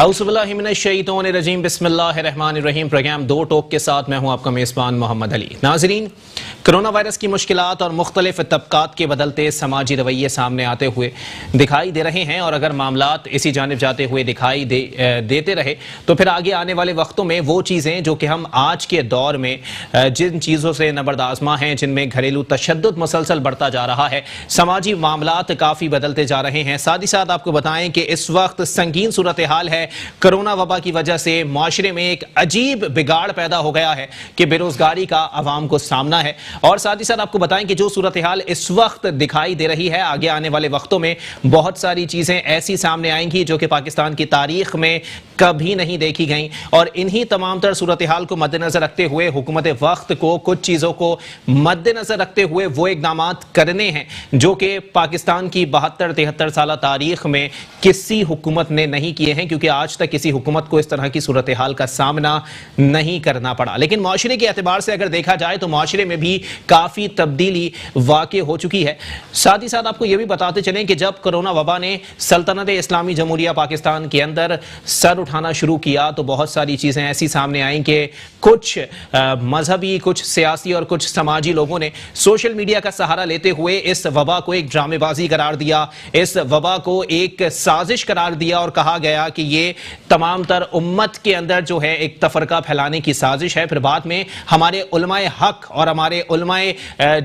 اعوذ باللہ من الشیطان الرجیم، بسم اللہ الرحمن الرحیم۔ پروگرام دو ٹوک کے ساتھ میں ہوں آپ کا میزبان محمد علی۔ ناظرین، کرونا وائرس کی مشکلات اور مختلف طبقات کے بدلتے سماجی رویے سامنے آتے ہوئے دکھائی دے رہے ہیں، اور اگر معاملات اسی جانب جاتے ہوئے دکھائی دیتے رہے تو پھر آگے آنے والے وقتوں میں وہ چیزیں جو کہ ہم آج کے دور میں جن چیزوں سے نبرد آزما ہیں، جن میں گھریلو تشدد مسلسل بڑھتا جا رہا ہے، سماجی معاملات کافی بدلتے جا رہے ہیں۔ ساتھ ہی ساتھ آپ کو بتائیں کہ اس وقت سنگین صورتحال ہے۔ کرونا وبا کی وجہ سے معاشرے میں ایک عجیب بگاڑ پیدا ہو گیا ہے کہ بے روزگاری کا عوام کو سامنا ہے، اور ساتھ ہی ساتھ آپ کو بتائیں کہ جو صورتحال اس وقت دکھائی دے رہی ہے، آگے آنے والے وقتوں میں بہت ساری چیزیں ایسی سامنے آئیں گی جو کہ پاکستان کی تاریخ میں کبھی نہیں دیکھی گئیں، اور انہی تمام تر صورتحال کو مد نظر رکھتے ہوئے حکومت وقت کو کچھ چیزوں کو مد نظر رکھتے ہوئے وہ اقدامات کرنے ہیں جو کہ پاکستان کی 72-73 سالہ تاریخ میں کسی حکومت نے نہیں کیے ہیں، کیونکہ آج تک کسی حکومت کو اس طرح کی صورتحال کا سامنا نہیں کرنا پڑا۔ لیکن معاشرے کے اعتبار سے اگر دیکھا جائے تو معاشرے میں بھی کافی تبدیلی واقع ہو چکی ہے۔ ساتھ ہی ساتھ آپ کو یہ بھی بتاتے چلیں کہ جب کرونا وبا نے سلطنت اسلامی جمہوریہ پاکستان کے اندر سر اٹھانا شروع کیا تو بہت ساری چیزیں ایسی سامنے آئیں کہ کچھ مذہبی، کچھ سیاسی اور کچھ سماجی لوگوں نے سوشل میڈیا کا سہارا لیتے ہوئے اس وبا کو ایک ڈرامے بازی قرار دیا، اس وبا کو ایک سازش قرار دیا، اور کہا گیا کہ یہ تمام تر امت کے اندر جو ہے ایک تفرقہ پھیلانے کی سازش ہے۔ پھر بعد میں ہمارے علماء حق اور ہمارے علماء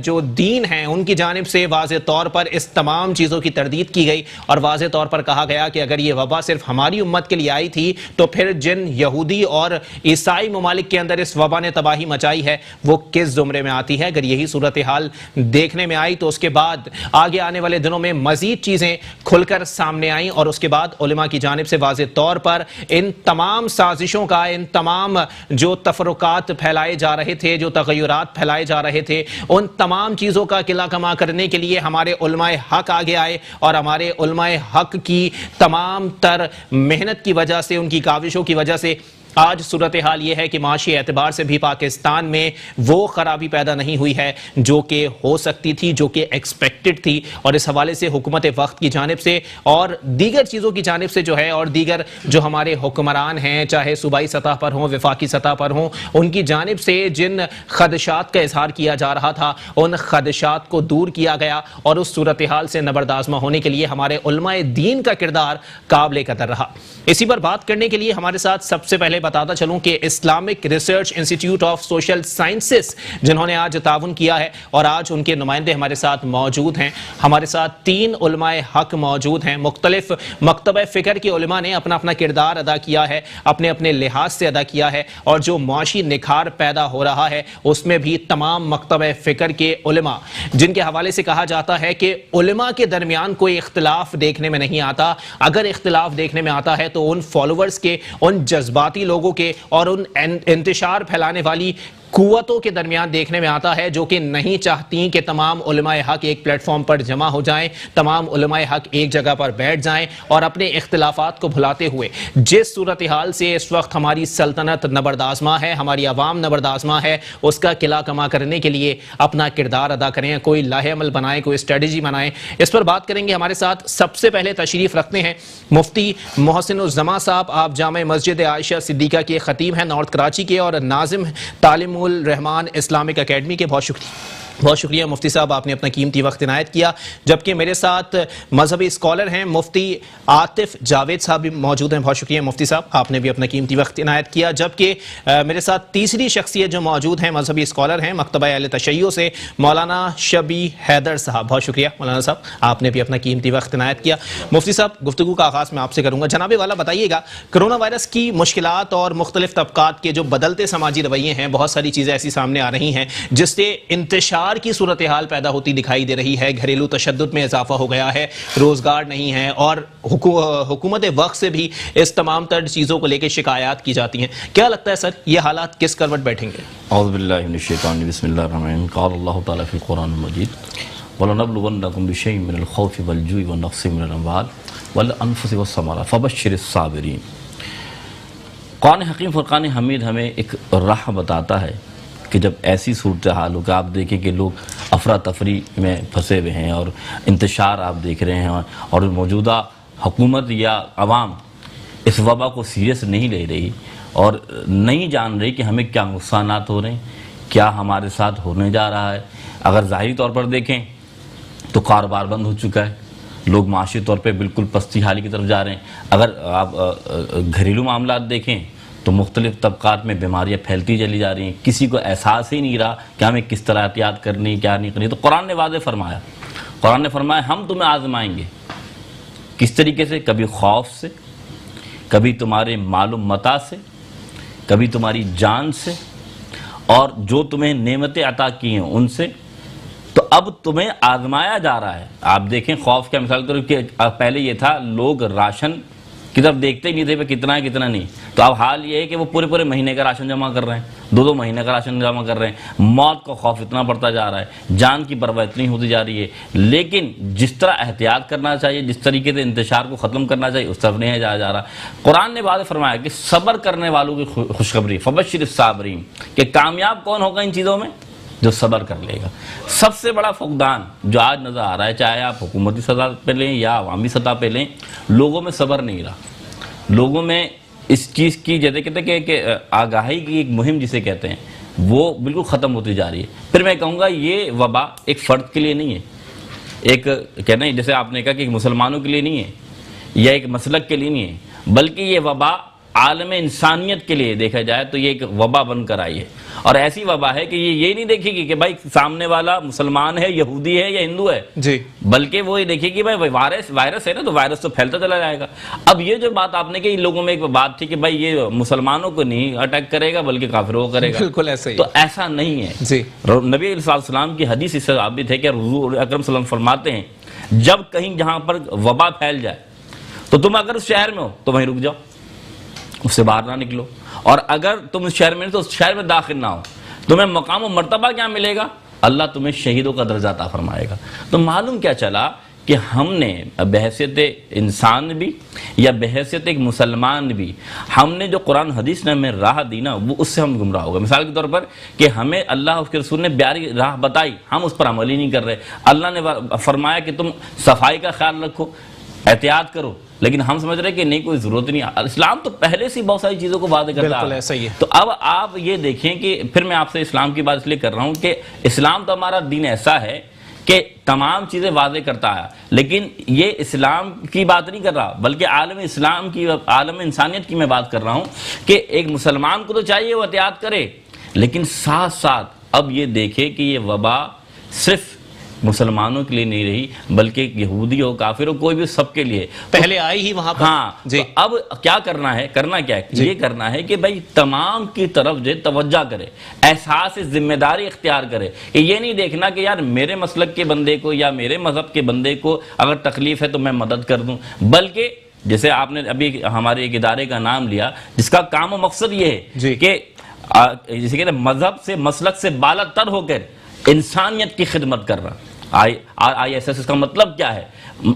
جو دین ہیں ان کی جانب سے واضح طور پر اس تمام چیزوں کی تردید کی گئی، اور واضح طور پر کہا گیا کہ اگر یہ وبا صرف ہماری امت کے لیے آئی تھی تو پھر جن یہودی اور عیسائی ممالک کے اندر اس وبا نے تباہی مچائی ہے وہ کس زمرے میں آتی ہے۔ اگر یہی صورتحال دیکھنے میں آئی تو اس کے بعد آگے آنے والے دنوں میں مزید چیزیں کھل کر سامنے آئیں، اور اس کے بعد علماء کی جانب سے واضح طور پر ان تمام سازشوں کا، ان تمام جو تفرقات پھیلائے جا رہے تھے، جو تغیرات پھیلائے جا رہے تھے، ان تمام چیزوں کا قلع کما کرنے کے لیے ہمارے علماء حق آگے آئے، اور ہمارے علماء حق کی تمام تر محنت کی وجہ سے، ان کی کاوشوں کی وجہ سے آج صورتحال یہ ہے کہ معاشی اعتبار سے بھی پاکستان میں وہ خرابی پیدا نہیں ہوئی ہے جو کہ ہو سکتی تھی، جو کہ ایکسپیکٹڈ تھی۔ اور اس حوالے سے حکومت وقت کی جانب سے اور دیگر چیزوں کی جانب سے جو ہے، اور دیگر جو ہمارے حکمران ہیں، چاہے صوبائی سطح پر ہوں، وفاقی سطح پر ہوں، ان کی جانب سے جن خدشات کا اظہار کیا جا رہا تھا ان خدشات کو دور کیا گیا، اور اس صورتحال سے نبرد آزما ہونے کے لیے ہمارے علماء دین کا کردار قابل قدر رہا۔ اسی پر بات کرنے کے لیے ہمارے ساتھ سب سے پہلے بتاتا چلوں کہ Islamic research institute of social sciences جنہوں نے آج تعاون کیا ہے، اور آج ان کے نمائندے ہمارے ساتھ موجود ہیں۔ ہمارے ساتھ 3 علماء حق موجود ہیں۔ مختلف مکتبہ فکر کے علماء نے اپنا اپنا کردار ادا کیا ہے، اپنے اپنے لحاظ سے ادا کیا ہے، اور جو معاشی نکھار پیدا ہو رہا ہے اس میں بھی تمام مکتبہ فکر کے علماء، جن کے حوالے سے کہا جاتا ہے کہ علماء کے درمیان کوئی اختلاف دیکھنے میں نہیں آتا، اگر اختلاف دیکھنے میں آتا ہے تو ان فالوورز کے، ان جذباتی لوگوں کے اور ان انتشار پھیلانے والی قوتوں کے درمیان دیکھنے میں آتا ہے جو کہ نہیں چاہتی کہ تمام علماء حق ایک پلیٹ فارم پر جمع ہو جائیں، تمام علماء حق ایک جگہ پر بیٹھ جائیں، اور اپنے اختلافات کو بھلاتے ہوئے جس صورتحال سے اس وقت ہماری سلطنت نبرد آزما ہے، ہماری عوام نبرد آزما ہے، اس کا قلع کما کرنے کے لیے اپنا کردار ادا کریں، کوئی لاہ عمل بنائیں، کوئی اسٹریٹجی بنائیں۔ اس پر بات کریں گے۔ ہمارے ساتھ سب سے پہلے تشریف رکھتے ہیں مفتی محسن الزما صاحب۔ آپ جامع مسجد عائشہ صدیقہ کے خطیب ہیں نارتھ کراچی کے، اور ناظم تعلیم الرحمان اسلامک اکیڈمی کے۔ بہت شکریہ مفتی صاحب، آپ نے اپنا قیمتی وقت عنایت کیا۔ جبکہ میرے ساتھ مذہبی اسکالر ہیں مفتی عاطف جاوید صاحب بھی موجود ہیں۔ بہت شکریہ مفتی صاحب، آپ نے بھی اپنا قیمتی وقت عنایت کیا۔ جبکہ میرے ساتھ تیسری شخصیت جو موجود ہیں، مذہبی اسکالر ہیں مکتبہ اہل تشیع سے، مولانا شبی حیدر صاحب۔ بہت شکریہ مولانا صاحب، آپ نے بھی اپنا قیمتی وقت عنایت کیا۔ مفتی صاحب، گفتگو کا آغاز میں آپ سے کروں گا۔ جناب والا بتائیے گا، کرونا وائرس کی مشکلات اور مختلف طبقات کے جو بدلتے سماجی رویے ہیں، بہت ساری چیزیں ایسی سامنے آ رہی ہیں جس سے انتشار کی صورتحال پیدا ہوتی دکھائی دے رہی ہے، گھریلو تشدد میں اضافہ ہو گیا ہے، روزگار نہیں ہے، اور حکومت وقت سے بھی اس تمام تر چیزوں کو لے کے شکایات کی جاتی ہیں۔ کیا لگتا ہے سر، یہ حالات کس کروٹ بیٹھیں گے؟ اعوذ باللہ من الشیطان، بسم اللہ الرحمن الرحیم۔ قال اللہ تعالیٰ فی القرآن المجید وَلَنَبْلُوَنَّكُمْ بِشَيْءٍ مِّنَ الْخَوْفِ وَالْجُوعِ وَنَقْصٍ مِّنَ الْأَمْوَالِ وَالْأَنفُسِ وَالثَّمَرَاتِ فَبَشِّرِ الصَّابِرِينَ۔ قرآن حکیم فرقان حمید ہمیں ایک راہ بتاتا ہے کہ جب ایسی صورتحال ہو کہ آپ دیکھیں کہ لوگ افراتفری میں پھنسے ہوئے ہیں، اور انتشار آپ دیکھ رہے ہیں، اور موجودہ حکومت یا عوام اس وبا کو سیریس نہیں لے رہی اور نہیں جان رہی کہ ہمیں کیا نقصانات ہو رہے ہیں، کیا ہمارے ساتھ ہونے جا رہا ہے۔ اگر ظاہری طور پر دیکھیں تو کاروبار بند ہو چکا ہے، لوگ معاشی طور پہ بالکل پستی حالی کی طرف جا رہے ہیں۔ اگر آپ گھریلو معاملات دیکھیں تو مختلف طبقات میں بیماریاں پھیلتی چلی جا رہی ہیں، کسی کو احساس ہی نہیں رہا کہ ہمیں کس طرح احتیاط کرنی کیا نہیں کرنی۔ تو قرآن نے واضح فرمایا، قرآن نے فرمایا ہم تمہیں آزمائیں گے۔ کس طریقے سے؟ کبھی خوف سے، کبھی تمہارے مال و متاع سے، کبھی تمہاری جان سے، اور جو تمہیں نعمتیں عطا کی ہیں ان سے۔ تو اب تمہیں آزمایا جا رہا ہے۔ آپ دیکھیں خوف کا مثال طور کہ پہلے یہ تھا لوگ راشن کی طرف دیکھتے ہی نہیں تھے کہ کتنا ہے کتنا نہیں، تو اب حال یہ ہے کہ وہ پورے مہینے کا راشن جمع کر رہے ہیں، 2 مہینے کا راشن جمع کر رہے ہیں۔ موت کا خوف اتنا بڑھتا جا رہا ہے، جان کی پرواہ اتنی ہوتی جا رہی ہے، لیکن جس طرح احتیاط کرنا چاہیے، جس طریقے سے انتشار کو ختم کرنا چاہیے، اس طرف نہیں جایا جا رہا۔ قرآن نے واضح فرمایا کہ صبر کرنے والوں کی خوشخبری، فبشر الصابرین، کہ کامیاب کون ہوگا ان چیزوں میں؟ جو صبر کر لے گا۔ سب سے بڑا فقدان جو آج نظر آ رہا ہے، چاہے آپ حکومتی سطح پہ لیں یا عوامی سطح پہ لیں، لوگوں میں صبر نہیں رہا۔ لوگوں میں اس چیز کی جیسے کہتے ہیں کہ آگاہی کی ایک مہم جسے کہتے ہیں وہ بالکل ختم ہوتی جا رہی ہے۔ پھر میں کہوں گا یہ وبا ایک فرد کے لیے نہیں ہے، ایک کہنا ہے جیسے آپ نے کہا کہ ایک مسلمانوں کے لیے نہیں ہے یا ایک مسلک کے لیے نہیں ہے، بلکہ یہ وبا عالم انسانیت کے لیے دیکھا جائے تو یہ ایک وبا بن کر آئی ہے، اور ایسی وبا ہے کہ یہ نہیں دیکھے گی کہ بھائی سامنے والا مسلمان ہے، یہودی ہے یا ہندو ہے، جی، بلکہ وہ یہ دیکھے گی بھائی وائرس ہے نا، تو وائرس تو پھیلتا چلا جائے گا۔ اب یہ جو بات آپ نے کہ ان لوگوں میں ایک بات تھی کہ بھائی یہ مسلمانوں کو نہیں اٹیک کرے گا بلکہ کافروں کو کرے گا، بالکل ایسا ہی، تو ایسا نہیں ہے۔ جی، نبی علیہ السلام کی حدیث اس سے ثابت ہے کہ حضور اکرم صلی اللہ علیہ وسلم فرماتے ہیں جب کہیں جہاں پر وبا پھیل جائے تو تم اگر اس شہر میں ہو تو وہیں رک جاؤ، اس سے باہر نہ نکلو، اور اگر تم اس شہر میں نہیں تو اس شہر میں داخل نہ ہو۔ تمہیں مقام و مرتبہ کیا ملے گا؟ اللہ تمہیں شہیدوں کا درجہ عطا فرمائے گا۔ تو معلوم کیا چلا کہ ہم نے بحیثیت انسان بھی یا بحیثیت ایک مسلمان بھی، ہم نے جو قرآن حدیث نے ہمیں راہ دی نا، وہ اس سے ہم گمراہ ہو گئے۔ مثال کے طور پر کہ ہمیں اللہ اس کے رسول نے پیاری راہ بتائی، ہم اس پر عمل ہی نہیں کر رہے۔ اللہ نے فرمایا کہ تم صفائی کا خیال رکھو، احتیاط کرو، لیکن ہم سمجھ رہے کہ نہیں کوئی ضرورت نہیں ہے۔ اسلام تو پہلے سے بہت ساری چیزوں کو واضح کرتا ہے، بالکل ایسا ہی ہے۔ تو اب آپ یہ دیکھیں کہ پھر میں آپ سے اسلام کی بات اس لیے کر رہا ہوں کہ اسلام تو ہمارا دین ایسا ہے کہ تمام چیزیں واضح کرتا ہے، لیکن یہ اسلام کی بات نہیں کر رہا بلکہ عالم اسلام کی، عالم انسانیت کی میں بات کر رہا ہوں کہ ایک مسلمان کو تو چاہیے وہ احتیاط کرے، لیکن ساتھ ساتھ اب یہ دیکھے کہ یہ وبا صرف مسلمانوں کے لیے نہیں رہی بلکہ یہودی ہو، کافر ہو، کوئی بھی، سب کے لیے پہلے آئی ہی وہاں پر۔ ہاں جی، تو اب کیا کرنا ہے؟ کرنا کیا ہے؟ یہ کرنا ہے کہ بھائی تمام کی طرف جو توجہ کرے، احساس ذمہ داری اختیار کرے، کہ یہ نہیں دیکھنا کہ یار میرے مسلک کے بندے کو یا میرے مذہب کے بندے کو اگر تکلیف ہے تو میں مدد کر دوں، بلکہ جیسے آپ نے ابھی ہمارے ایک ادارے کا نام لیا جس کا کام و مقصد یہ ہے کہ جسے کہتے ہیں مذہب سے، مسلک سے بالا تر ہو کر انسانیت کی خدمت کر رہا۔ ISS کا مطلب کیا ہے؟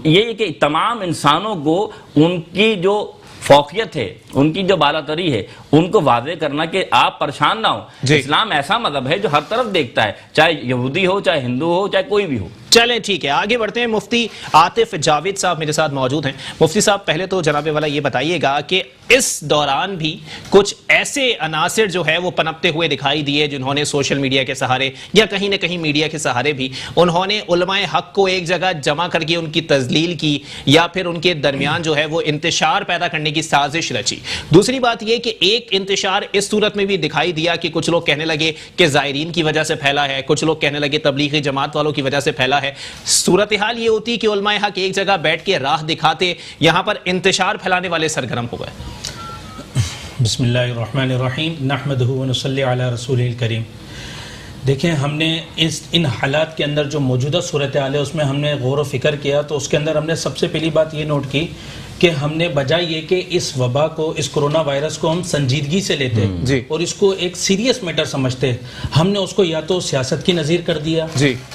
یہ کہ تمام انسانوں کو ان کی جو فوقیت ہے، ان کی جو بالا تری ہے، ان کو واضح کرنا کہ آپ پریشان نہ ہو۔ اسلام ایسا مذہب ہے جو ہر طرف دیکھتا ہے، چاہے یہودی ہو، چاہے ہندو ہو، چاہے کوئی بھی ہو۔ چلیں ٹھیک ہے، آگے بڑھتے ہیں۔ مفتی عاطف جاوید صاحب میرے ساتھ موجود ہیں۔ مفتی صاحب پہلے تو جناب والا یہ بتائیے گا کہ اس دوران بھی کچھ ایسے عناصر جو ہے وہ پنپتے ہوئے دکھائی دیے جنہوں نے سوشل میڈیا کے سہارے یا کہیں نہ کہیں میڈیا کے سہارے بھی انہوں نے علماء حق کو ایک جگہ جمع کر کے ان کی تذلیل کی یا پھر ان کے درمیان جو ہے وہ انتشار پیدا کرنے کی سازش رچی۔ دوسری بات یہ کہ ایک انتشار اس صورت میں بھی دکھائی دیا کہ کچھ لوگ کہنے لگے کہ زائرین کی وجہ سے پھیلا ہے، کچھ لوگ کہنے لگے تبلیغی جماعت والوں کی وجہ سے پھیلا ہے۔ صورتحال یہ ہوتی کہ علماء حق ایک جگہ بیٹھ کے راہ دکھاتے، یہاں پر انتشار پھیلانے والے سرگرم ہو گئے۔ بسم اللہ الرحمن الرحیم، نحمدہ ونصلی علی رسولہ الکریم۔ دیکھیں ہم نے ان حالات کے اندر جو موجودہ صورتحال ہے اس میں ہم نے غور و فکر کیا، تو اس کے اندر ہم نے سب سے پہلی بات یہ نوٹ کی کہ ہم نے بجائے یہ کہ اس وبا کو، اس کرونا وائرس کو ہم سنجیدگی سے لیتے اور اس کو ایک سیریس میٹر سمجھتے، ہم نے اس کو یا تو سیاست کی نظیر کر دیا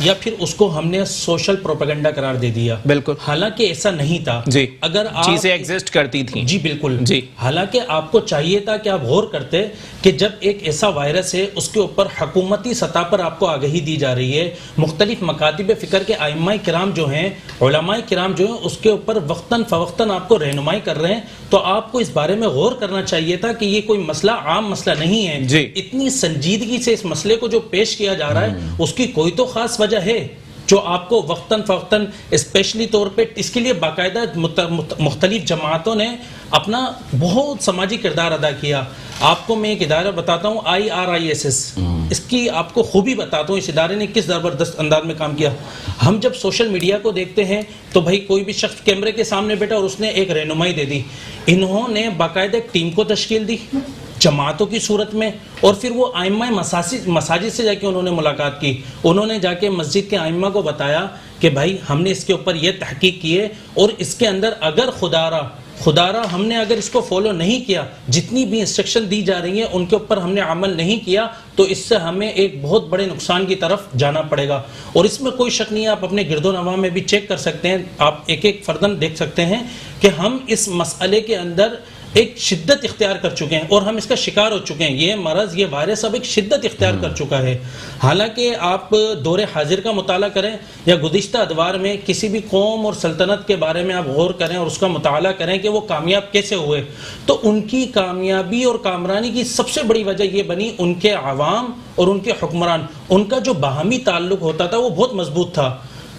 یا پھر اس کو ہم نے سوشل پروپیگنڈا قرار دے دیا۔ بالکل، حالانکہ ایسا نہیں تھا۔ اگر چیزیں ایگزسٹ کرتی تھیں، جی بالکل، حالانکہ آپ کو چاہیے تھا کہ آپ غور کرتے کہ جب ایک ایسا وائرس ہے اس کے اوپر حکومتی سطح پر آپ کو آگہی دی جا رہی ہے، مختلف مکاتب فکر کے ائمہ کرام جو ہیں، علماء کرام جو ہیں، اس کے اوپر وقتاً فوقتاً آپ آپ کو رہنمائی کر رہے ہیں تو آپ کو اس بارے میں غور کرنا چاہیے تھا کہ یہ کوئی مسئلہ عام مسئلہ نہیں ہے. اتنی سنجیدگی سے اس مسئلے کو جو پیش کیا جا رہا ہے اس کی کوئی تو خاص وجہ ہے جو آپ کو وقتاً فوقتاً اسپیشلی طور پہ اس کے لیے باقاعدہ مختلف جماعتوں نے اپنا بہت سماجی کردار ادا کیا. آپ کو میں ایک ادارہ بتاتا ہوں IRISS, اس کی آپ کو خوبی بتاتا ہوں اس ادارے نے کس زبردست انداز میں کام کیا. ہم جب سوشل میڈیا کو دیکھتے ہیں تو بھائی کوئی بھی شخص کیمرے کے سامنے بیٹھا اور اس نے ایک رہنمائی دے دی. انہوں نے باقاعدہ ایک ٹیم کو تشکیل دی جماعتوں کی صورت میں, اور پھر وہ ائمہ مساجد سے جا کے انہوں نے ملاقات کی. انہوں نے جا کے مسجد کے ائمہ کو بتایا کہ بھائی ہم نے اس کے اوپر یہ تحقیق کی ہے اور اس کے اندر اگر خدارہ ہم نے اگر اس کو فالو نہیں کیا, جتنی بھی انسٹرکشن دی جا رہی ہیں ان کے اوپر ہم نے عمل نہیں کیا تو اس سے ہمیں ایک بہت بڑے نقصان کی طرف جانا پڑے گا. اور اس میں کوئی شک نہیں ہے, آپ اپنے گرد و نواح میں بھی چیک کر سکتے ہیں, آپ ایک ایک فردن دیکھ سکتے ہیں کہ ہم اس مسئلے کے اندر ایک شدت اختیار کر چکے ہیں اور ہم اس کا شکار ہو چکے ہیں. یہ مرض, یہ وائرس اب ایک شدت اختیار کر چکا ہے. حالانکہ آپ دور حاضر کا مطالعہ کریں یا گزشتہ ادوار میں کسی بھی قوم اور سلطنت کے بارے میں آپ غور کریں اور اس کا مطالعہ کریں کہ وہ کامیاب کیسے ہوئے, تو ان کی کامیابی اور کامرانی کی سب سے بڑی وجہ یہ بنی ان کے عوام اور ان کے حکمران, ان کا جو باہمی تعلق ہوتا تھا وہ بہت مضبوط تھا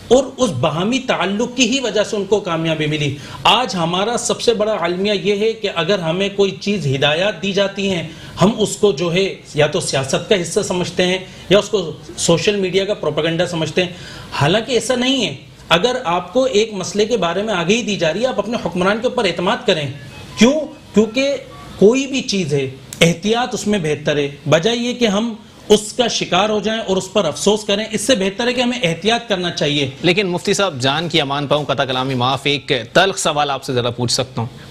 اور اس باہمی تعلق کی ہی وجہ سے ان کو کامیابی ملی. آج ہمارا سب سے بڑا المیہ یہ ہے کہ اگر ہمیں کوئی چیز ہدایات دی جاتی ہیں ہم اس کو جو ہے یا تو سیاست کا حصہ سمجھتے ہیں یا اس کو سوشل میڈیا کا پروپیگنڈا سمجھتے ہیں. حالانکہ ایسا نہیں ہے. اگر آپ کو ایک مسئلے کے بارے میں آگاہی دی جا رہی ہے آپ اپنے حکمران کے اوپر اعتماد کریں. کیوں؟ کیونکہ کوئی بھی چیز ہے احتیاط اس میں بہتر ہے, بجائے یہ کہ ہم اس کا شکار ہو جائیں اور اس پر افسوس کریں. اس سے بہتر ہے کہ ہمیں احتیاط کرنا چاہیے. لیکن مفتی صاحب جان کی امان پاؤں, قطع کلامی معاف, ایک تلخ سوال آپ سے ذرا پوچھ سکتا ہوں؟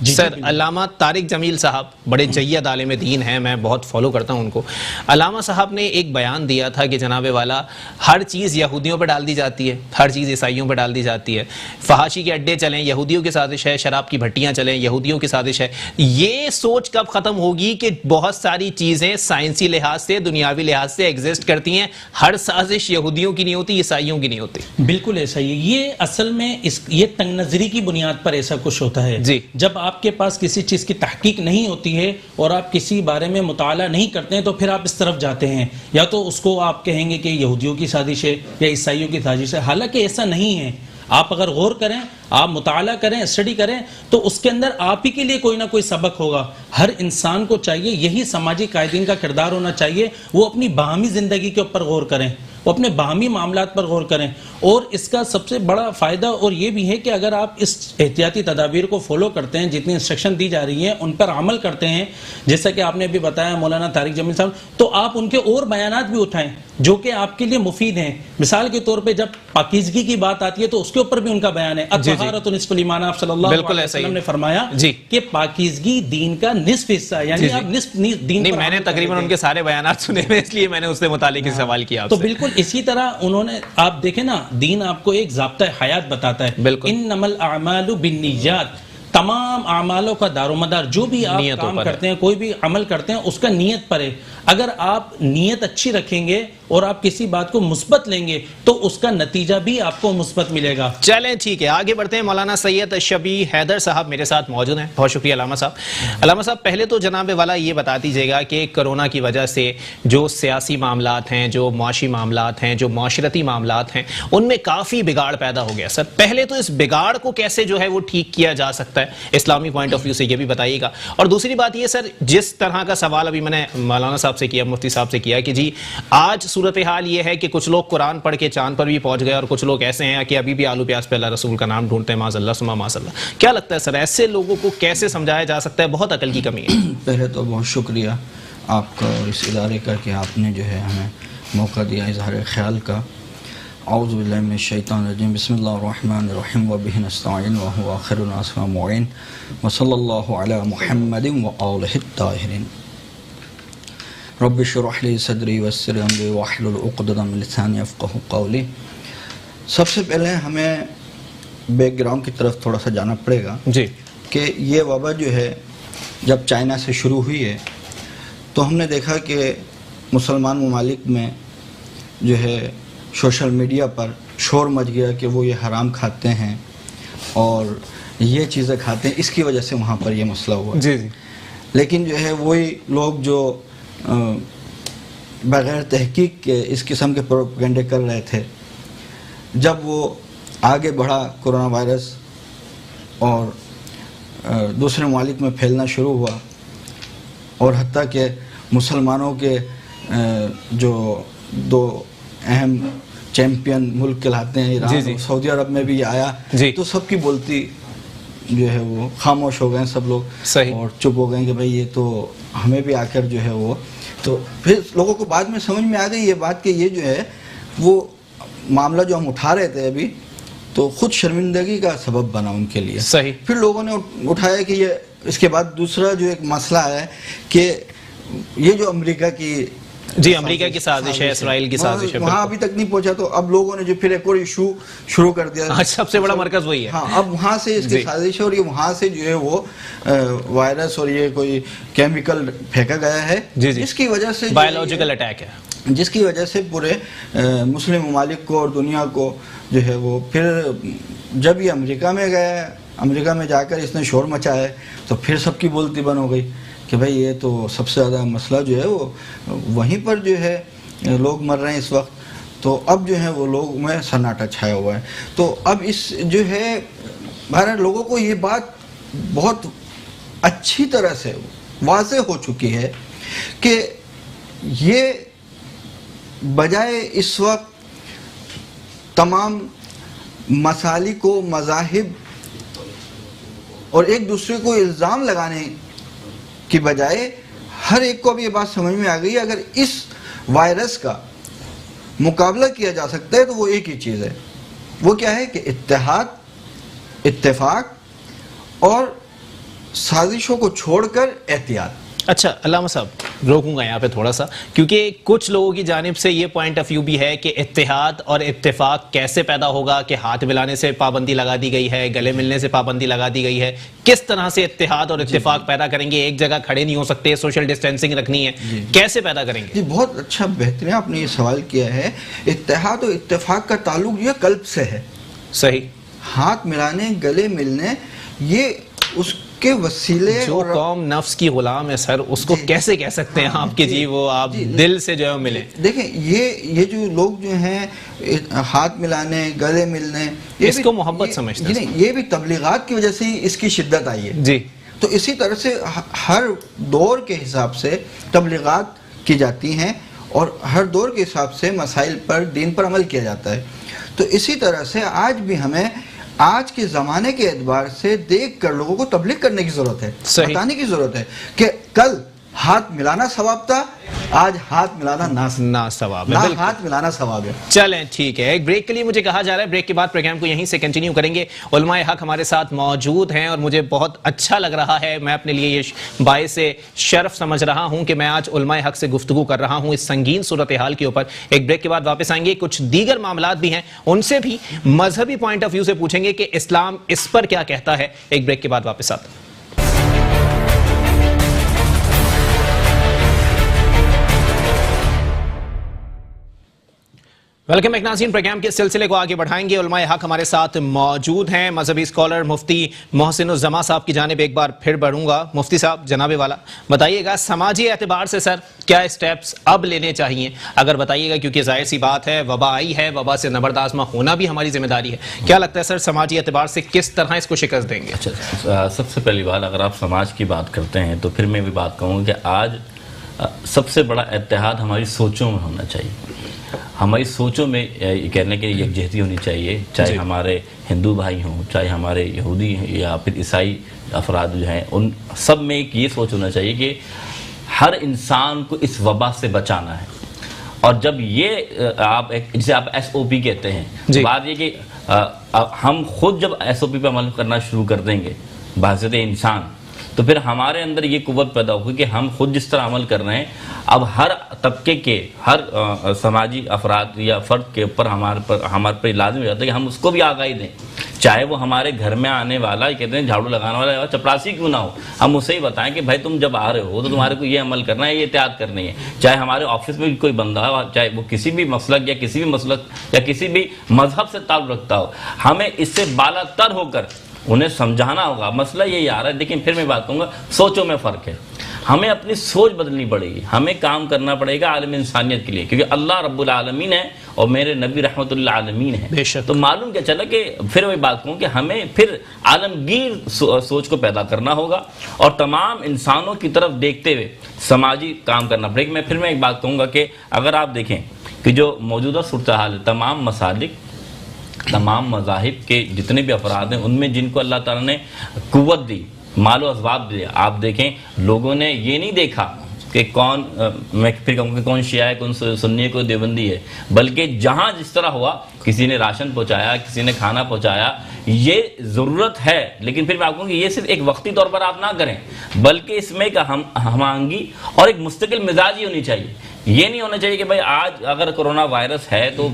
سر, علامہ طارق جمیل صاحب بڑے جید عالم دین ہیں, میں بہت فالو کرتا ہوں ان کو. علامہ صاحب نے ایک بیان دیا تھا کہ جناب والا ہر چیز یہودیوں پہ ڈال دی جاتی ہے, ہر چیز عیسائیوں پہ ڈال دی جاتی ہے, فحاشی کے اڈے چلیں یہودیوں کی سازش ہے, شراب کی بھٹیاں چلیں یہودیوں کی سازش ہے. یہ سوچ کب ختم ہوگی کہ بہت ساری چیزیں سائنسی لحاظ سے دنیاوی لحاظ سے ایگزسٹ کرتی ہیں, ہر سازش یہودیوں کی نہیں ہوتی عیسائیوں کی نہیں ہوتی؟ بالکل ایسا ہی. یہ اصل میں یہ تنگ نظری کی بنیاد پر ایسا کچھ ہوتا ہے. جی, جب آپ کے پاس کسی چیز کی تحقیق نہیں ہوتی ہے اور آپ کسی بارے میں مطالعہ نہیں کرتے ہیں تو پھر آپ اس طرف جاتے ہیں, یا تو اس کو آپ کہیں گے کہ یہودیوں کی سازش ہے یا عیسائیوں کی سازش ہے. حالانکہ ایسا نہیں ہے. آپ اگر غور کریں, آپ مطالعہ کریں, اسٹڈی کریں تو اس کے اندر آپ ہی کے لیے کوئی نہ کوئی سبق ہوگا. ہر انسان کو چاہیے, یہی سماجی قائدین کا کردار ہونا چاہیے, وہ اپنی باہمی زندگی کے اوپر غور کریں, وہ اپنے باہمی معاملات پر غور کریں. اور اس کا سب سے بڑا فائدہ اور یہ بھی ہے کہ اگر آپ اس احتیاطی تدابیر کو فالو کرتے ہیں, جتنی انسٹرکشن دی جا رہی ہیں ان پر عمل کرتے ہیں, جیسا کہ آپ نے بھی بتایا مولانا طارق جمیل صاحب, تو آپ ان کے اور بیانات بھی اٹھائیں جو کہ آپ کے لیے مفید ہیں. مثال کے طور پہ جب پاکیزگی کی بات آتی ہے تو اس کے اوپر بھی ان کا بیان ہے. الطہارۃ نصف الایمان, آپ صلی اللہ علیہ وسلم نے فرمایا کہ پاکیزگی دین کا نصف حصہ ہے, یعنی آپ نصف دین. نہیں, میں نے تقریباً ان کے سارے بیانات سنے ہیں, اس لیے میں نے اس سے متعلق سوال کیا. تو بالکل اسی طرح انہوں نے, آپ دیکھیں نا, دین آپ کو ایک ضابطہ حیات بتاتا ہے. انما الاعمال بالنیات, تمام اعمالوں کا دار و مدار جو بھی آپ کام کرتے ہیں, کوئی بھی عمل کرتے ہیں, اس کا نیت پر ہے. اگر آپ نیت اچھی رکھیں گے اور آپ کسی بات کو مثبت لیں گے تو اس کا نتیجہ بھی آپ کو مثبت ملے گا. چلیں ٹھیک ہے, آگے بڑھتے ہیں. مولانا سید شبیہ حیدر صاحب میرے ساتھ موجود ہیں. بہت شکریہ علامہ صاحب. علامہ صاحب, پہلے تو جناب والا یہ بتا دیجیے گا کہ کرونا کی وجہ سے جو سیاسی معاملات ہیں, جو معاشی معاملات ہیں, جو معاشرتی معاملات ہیں, ان میں کافی بگاڑ پیدا ہو گیا. سر, پہلے تو اس بگاڑ کو کیسے جو ہے وہ ٹھیک کیا جا سکتا ہے اسلامی پوائنٹ آف ویو سے, یہ بھی بتائیے گا. اور دوسری بات یہ سر, جس طرح کا سوال ابھی میں نے مولانا صاحب سے کیا, مفتی صاحب سے کیا کہ جی آج صورتحال یہ ہے کہ کچھ لوگ قرآن پڑھ کے چاند پر بھی پہنچ گئے اور کچھ لوگ ایسے ہیں کہ ابھی بھی آلو پیاز پہ اللہ رسول کا نام ڈھونڈتے ہیں, معاذ اللہ ثم معاذ اللہ. کیا لگتا ہے سر, ایسے لوگوں کو کیسے سمجھایا جا سکتا ہے؟ بہت عقل کی کمی ہے. پہلے تو بہت شکریہ آپ کا اور اس ادارے کا کہ آپ نے جو ہے ہمیں موقع دیا اظہار خیال کا. اعوذ باللہ من الشیطان الرجیم, بسم اللہ الرحمن الرحیم, وبہ نستعین وہو آخر الناس معین, وصلی اللہ علی محمد وآلہ الطاہرین. رب اشرح لی صدری ویسر امری واحلل عقدۃ من لسانی یفقہوا قولی. سب سے پہلے ہمیں بیک گراؤنڈ کی طرف تھوڑا سا جانا پڑے گا جی, کہ یہ وبا جو ہے جب چائنا سے شروع ہوئی ہے تو ہم نے دیکھا کہ مسلمان ممالک میں جو ہے سوشل میڈیا پر شور مچ گیا کہ وہ یہ حرام کھاتے ہیں اور یہ چیزیں کھاتے ہیں، اس کی وجہ سے وہاں پر یہ مسئلہ ہوا. جی جی. لیکن جو ہے وہی لوگ جو بغیر تحقیق کے اس قسم کے پروپیگنڈے کر رہے تھے، جب وہ آگے بڑھا کرونا وائرس اور دوسرے ممالک میں پھیلنا شروع ہوا، اور حتیٰ کہ مسلمانوں کے جو دو اہم چیمپئن ملک کہلاتے ہیں ایران اور سعودی عرب میں بھی یہ آیا، تو سب کی بولتی جو ہے وہ خاموش ہو گئے سب لوگ، اور چپ ہو گئے کہ بھئی یہ تو ہمیں بھی آ کر جو ہے وہ. تو پھر لوگوں کو بعد میں سمجھ میں آ گئی یہ بات کہ یہ جو ہے وہ معاملہ جو ہم اٹھا رہے تھے ابھی، تو خود شرمندگی کا سبب بنا ان کے لیے. صحیح. پھر لوگوں نے اٹھایا کہ یہ اس کے بعد دوسرا جو ایک مسئلہ ہے کہ یہ جو امریکہ کی امریکہ کی سازش ہے، اسرائیل کی سازش ہے، وہاں ابھی تک نہیں پہنچا. تو اب لوگوں نے جو پھر ایک اور ایشو شروع کر دیا، سب سے بڑا مرکز وہی ہے. ہاں، اب وہاں سے اس کی سازش ہے، اور یہ وہاں سے جو ہے وہ وائرس اور یہ کوئی کیمیکل پھینکا گیا ہے، جس کی وجہ سے بایولوجیکل اٹیک ہے، جس کی وجہ سے پورے مسلم ممالک کو اور دنیا کو جو ہے وہ. پھر جب یہ امریکہ میں گیا، امریکہ میں جا کر اس نے شور مچایا، تو پھر سب کی بولتی بن ہو گئی کہ بھئی یہ تو سب سے زیادہ مسئلہ جو ہے وہ وہیں پر جو ہے لوگ مر رہے ہیں اس وقت. تو اب جو ہے وہ لوگ میں سناٹا چھایا ہوا ہے. تو اب اس جو ہے بہرحال لوگوں کو یہ بات بہت اچھی طرح سے واضح ہو چکی ہے کہ یہ بجائے اس وقت تمام مسالک و مذاہب اور ایک دوسرے کو الزام لگانے کی بجائے ہر ایک کو اب یہ بات سمجھ میں آ گئی ہے اگر اس وائرس کا مقابلہ کیا جا سکتا ہے تو وہ ایک ہی چیز ہے. وہ کیا ہے کہ اتحاد، اتفاق اور سازشوں کو چھوڑ کر احتیاط. اچھا علامہ صاحب روکوں گا یہاں پہ تھوڑا سا، کیونکہ کچھ لوگوں کی جانب سے یہ پوائنٹ آف ویو بھی ہے کہ اتحاد اور اتفاق کیسے پیدا ہوگا، کہ ہاتھ ملانے سے پابندی لگا دی گئی ہے، گلے ملنے سے پابندی لگا دی گئی ہے. کس طرح سے اتحاد اور اتفاق پیدا کریں گے؟ ایک جگہ کھڑے نہیں ہو سکتے، سوشل ڈسٹینسنگ رکھنی ہے، کیسے پیدا کریں گے؟ جی بہت اچھا، بہترین آپ نے یہ سوال کیا ہے. اتحاد اور اتفاق کا تعلق یہ قلب سے ہے. صحیح. ہاتھ ملانے، گلے ملنے، یہ اس کے وسیلے. جو قوم نفس کی غلام ہے سر، اس کو کیسے کہہ سکتے ہیں آپ کہ جی وہ آپ دل سے جو ہے ملے؟ دیکھیں یہ جو لوگ جو ہیں ہاتھ ملانے، گلے ملنے، اس کو محبت سمجھتے ہیں. یہ بھی تبلیغات کی وجہ سے ہی اس کی شدت آئی ہے. جی. تو اسی طرح سے ہر دور کے حساب سے تبلیغات کی جاتی ہیں اور ہر دور کے حساب سے مسائل پر، دین پر عمل کیا جاتا ہے. تو اسی طرح سے آج بھی ہمیں آج کے زمانے کے اعتبار سے دیکھ کر لوگوں کو تبلیغ کرنے کی ضرورت ہے، بتانے کی ضرورت ہے کہ کل ہاتھ ملانا ثواب تھا، آج ہاتھ ملانا نہ ثواب ہے، ہاتھ ملانا ثواب ہے. چلیں ٹھیک ہے، ایک بریک کے لیے مجھے کہا جا رہا ہے، بریک کے بعد پروگرام کو یہیں سے کنٹینیو کریں گے. علماء حق ہمارے ساتھ موجود ہیں اور مجھے بہت اچھا لگ رہا ہے، میں اپنے لیے یہ باعث شرف سمجھ رہا ہوں کہ میں آج علماء حق سے گفتگو کر رہا ہوں اس سنگین صورتحال کے اوپر. ایک بریک کے بعد واپس آئیں گے، کچھ دیگر معاملات بھی ہیں ان سے بھی مذہبی پوائنٹ آف ویو سے پوچھیں گے کہ اسلام اس پر کیا کہتا ہے. ایک بریک کے بعد واپس آتے ہیں. ویلکم بیک ناظرین، پروگرام کے سلسلے کو آگے بڑھائیں گے. علماء حق ہمارے ساتھ موجود ہیں. مذہبی اسکالر مفتی محسن الزما صاحب کی جانب ایک بار پھر بڑھوں گا. مفتی صاحب جناب والا بتائیے گا سماجی اعتبار سے سر کیا اسٹیپس اب لینے چاہیے؟ اگر بتائیے گا، کیونکہ ظاہر سی بات ہے وبا آئی ہے، وبا سے نبردآزمہ ہونا بھی ہماری ذمہ داری ہے. کیا لگتا ہے سر سماجی اعتبار سے کس طرح اس کو شکست دیں گے؟ اچھا، سب سے پہلی بات اگر آپ سماج کی بات کرتے ہیں تو پھر میں بھی بات کہوں کہ آج سب سے بڑا اتحاد ہماری سوچوں میں ہونا چاہیے. ہماری سوچوں میں یہ کہنے کے یکجہتی ہونی چاہیے، چاہے ہمارے ہندو بھائی ہوں، چاہے ہمارے یہودی یا پھر عیسائی افراد جو ہیں، ان سب میں ایک یہ سوچ ہونا چاہیے کہ ہر انسان کو اس وبا سے بچانا ہے. اور جب یہ آپ جسے آپ SOP کہتے ہیں، بات یہ کہ ہم خود جب SOP پہ عمل کرنا شروع کر دیں گے بحیثیت انسان، تو پھر ہمارے اندر یہ قوت پیدا ہوگی کہ ہم خود جس طرح عمل کر رہے ہیں اب ہر طبقے کے، ہر سماجی افراد یا فرد کے اوپر ہمارے پر لازم ہو جاتا ہے کہ ہم اس کو بھی آگاہی دیں. چاہے وہ ہمارے گھر میں آنے والا، کہتے ہیں جھاڑو لگانے والا چپراسی کیوں نہ ہو، ہم اسے ہی بتائیں کہ بھائی تم جب آ رہے ہو تو تمہارے کو یہ عمل کرنا ہے، یہ احتیاط کرنی ہے. چاہے ہمارے آفس میں کوئی بندہ ہو، چاہے وہ کسی بھی مسلک یا کسی بھی مذہب سے تعلق رکھتا ہو، ہمیں اس سے بالا تر ہو کر انہیں سمجھانا ہوگا. مسئلہ یہی آ رہا ہے. لیکن پھر میں بات کہوں گا سوچوں میں فرق ہے. ہمیں اپنی سوچ بدلنی پڑے گی, ہمیں کام کرنا پڑے گا عالم انسانیت کے لیے, کیونکہ اللہ رب العالمین ہے اور میرے نبی رحمۃ اللہ عالمین ہے. تو معلوم کیا چلا کہ پھر میں بات کہوں کہ ہمیں پھر عالمگیر سوچ کو پیدا کرنا ہوگا اور تمام انسانوں کی طرف دیکھتے ہوئے سماجی کام کرنا پڑے گا. پھر میں ایک بات کہوں گا کہ اگر آپ دیکھیں کہ جو موجودہ صورتحال ہے, تمام مسالک, تمام مذاہب کے جتنے بھی افراد ہیں, ان میں جن کو اللہ تعالیٰ نے قوت دی, مال و اسباب دیا, آپ دیکھیں لوگوں نے یہ نہیں دیکھا کہ کون, میں پھر کہوں کہ کون شیعہ ہے, کون سنی ہے, کوئی دیوبندی ہے, بلکہ جہاں جس طرح ہوا, کسی نے راشن پہنچایا, کسی نے کھانا پہنچایا. یہ ضرورت ہے, لیکن پھر میں آپ کہوں کہ یہ صرف ایک وقتی طور پر آپ نہ کریں, بلکہ اس میں ایک ہم آہنگی اور ایک مستقل مزاج ہی ہونی چاہیے. یہ نہیں ہونا چاہیے کہ بھائی آج اگر کرونا وائرس ہے تو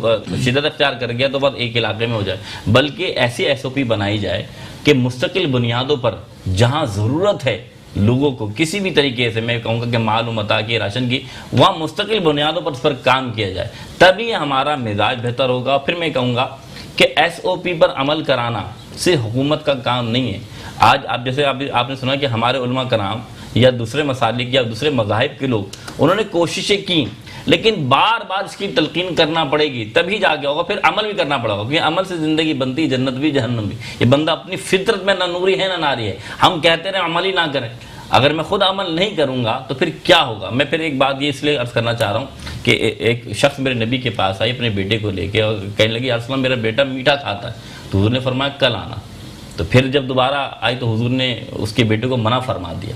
شدت اختیار کر گیا تو بس ایک علاقے میں ہو جائے, بلکہ ایسی SOP بنائی جائے کہ مستقل بنیادوں پر جہاں ضرورت ہے لوگوں کو کسی بھی طریقے سے, میں کہوں گا کہ مال و متاع کی, راشن کی, وہاں مستقل بنیادوں پر اس پر کام کیا جائے, تبھی ہمارا مزاج بہتر ہوگا. پھر میں کہوں گا کہ SOP پر عمل کرانا صرف حکومت کا کام نہیں ہے. آج آپ جیسے آپ نے سنا کہ ہمارے علماء کرام یا دوسرے مسالک یا دوسرے مذاہب کے لوگ انہوں نے کوششیں کی, لیکن بار بار اس کی تلقین کرنا پڑے گی, تبھی جا کے ہوگا. پھر عمل بھی کرنا پڑے گا, کیونکہ عمل سے زندگی بنتی, جنت بھی جہنم بھی. یہ بندہ اپنی فطرت میں نہ نوری ہے نہ ناری ہے. ہم کہتے رہے عمل ہی نہ کریں, اگر میں خود عمل نہیں کروں گا تو پھر کیا ہوگا. میں پھر ایک بات یہ اس لیے عرض کرنا چاہ رہا ہوں کہ ایک شخص میرے نبی کے پاس آئی اپنے بیٹے کو لے کے اور کہنے لگی یا رسول اللہ میرا بیٹا میٹھا کھاتا ہے. تو حضور نے فرمایا کل آنا. تو پھر جب دوبارہ آئی تو حضور نے اس کے بیٹے کو منع فرما دیا